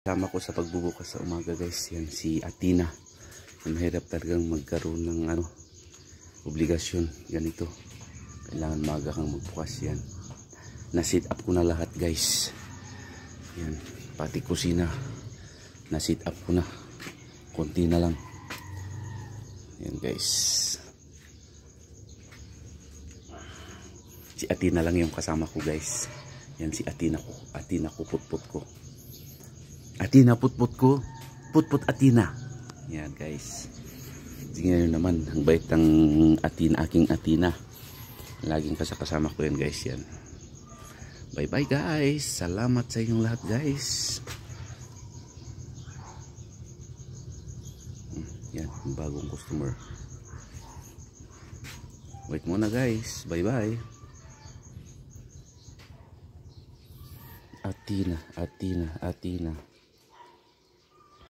Kasama ko sa pagbubukas sa umaga guys, yan si Athena. Mahirap talagang magkaroon ng obligasyon ganito. Kailangan maaga kang magbukas yan. Na-sit up ko na lahat guys. Yan, pati kusina. Na-sit up ko na. Konti na lang. Yan guys. Si Athena lang yung kasama ko guys. Yan si Athena ko. Athena ko, putput ko. Athena, putput ko. Putput Athena. Yan guys. Ngayon naman, ang bait ng Athena, aking Athena. Laging kasama ko yan guys. Yan. Bye bye guys. Salamat sa inyong lahat guys. Yan, bagong customer. Wait muna guys. Bye bye. Athena, Athena, Athena.